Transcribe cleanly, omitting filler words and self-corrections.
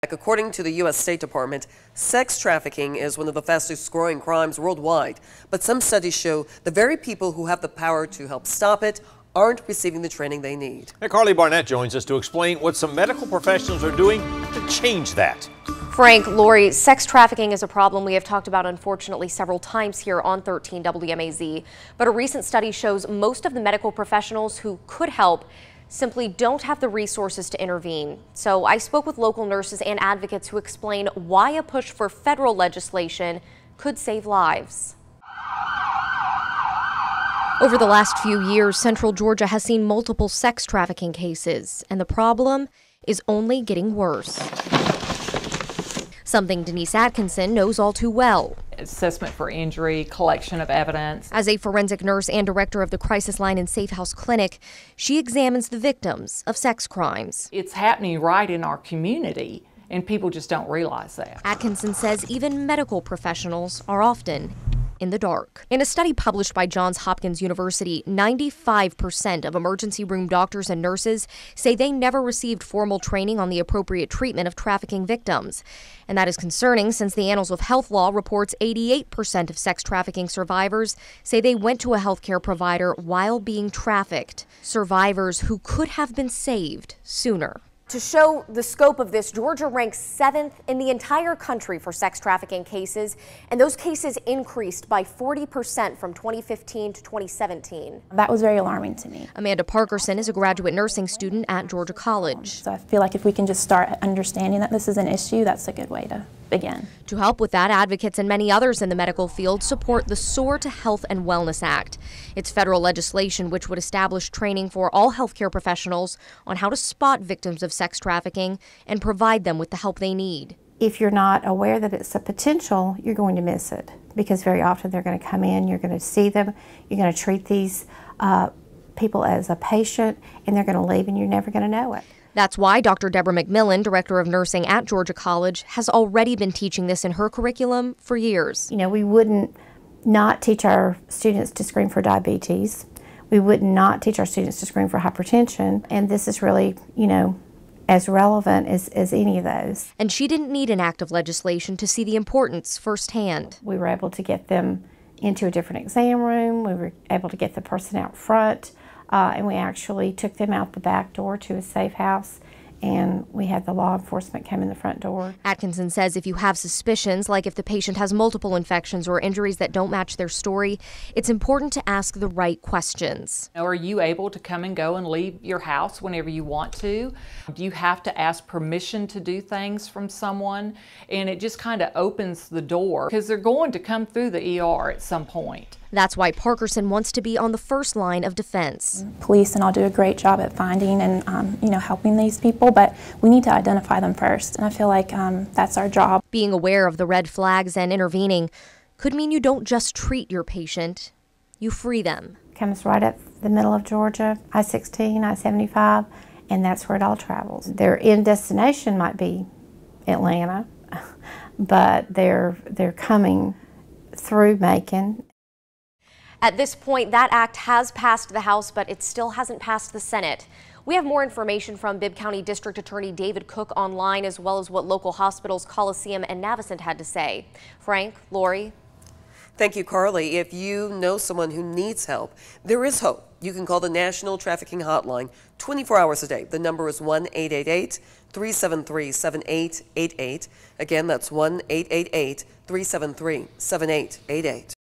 According to the U.S. State Department, sex trafficking is one of the fastest growing crimes worldwide. But some studies show the very people who have the power to help stop it aren't receiving the training they need. Now, Carly Barnett joins us to explain what some medical professionals are doing to change that. Frank, Lori, sex trafficking is a problem we have talked about, unfortunately, several times here on 13 WMAZ. But a recent study shows most of the medical professionals who could help simply don't have the resources to intervene. So I spoke with local nurses and advocates who explain why a push for federal legislation could save lives. Over the last few years, Central Georgia has seen multiple sex trafficking cases, and the problem is only getting worse. Something Denise Atkinson knows all too well. Assessment for injury, collection of evidence. As a forensic nurse and director of the Crisis Line and Safe House Clinic, she examines the victims of sex crimes. It's happening right in our community, and people just don't realize that. Atkinson says even medical professionals are often in the dark. In a study published by Johns Hopkins University, 95% of emergency room doctors and nurses say they never received formal training on the appropriate treatment of trafficking victims. And that is concerning since the Annals of Health Law reports 88% of sex trafficking survivors say they went to a healthcare provider while being trafficked. Survivors who could have been saved sooner. To show the scope of this, Georgia ranks 7th in the entire country for sex trafficking cases, and those cases increased by 40% from 2015 to 2017. That was very alarming to me. Amanda Parkerson is a graduate nursing student at Georgia College. So I feel like if we can just start understanding that this is an issue, that's a good way to begin. To help with that, advocates and many others in the medical field support the SOAR to Health and Wellness Act. It's federal legislation which would establish training for all healthcare professionals on how to spot victims of sex trafficking and provide them with the help they need. If you're not aware that it's a potential, you're going to miss it, because very often they're going to come in, you're going to see them, you're going to treat these people as a patient, and they're going to leave and you're never going to know it. That's why Dr. Deborah McMillan, director of nursing at Georgia College, has already been teaching this in her curriculum for years. You know, we wouldn't not teach our students to screen for diabetes. We would not teach our students to screen for hypertension. And this is really, you know, as relevant as any of those. And she didn't need an act of legislation to see the importance firsthand. We were able to get them into a different exam room. We were able to get the person out front. And we actually took them out the back door to a safe house, and we had the law enforcement come in the front door. Atkinson says if you have suspicions, like if the patient has multiple infections or injuries that don't match their story, it's important to ask the right questions. Are you able to come and go and leave your house whenever you want to? Do you have to ask permission to do things from someone? And it just kind of opens the door, because they're going to come through the ER at some point. That's why Parkerson wants to be on the first line of defense. Police and all do a great job at finding and helping these people, but we need to identify them first, and I feel like that's our job. Being aware of the red flags and intervening could mean you don't just treat your patient, you free them. Comes right up the middle of Georgia, I-16, I-75, and that's where it all travels. Their end destination might be Atlanta, but they're coming through Macon. At this point, that act has passed the House, but it still hasn't passed the Senate. We have more information from Bibb County District Attorney David Cook online, as well as what local hospitals Coliseum and Navicent had to say. Frank, Lori. Thank you, Carly. If you know someone who needs help, there is hope. You can call the National Trafficking Hotline 24 hours a day. The number is 1-888-373-7888. Again, that's 1-888-373-7888.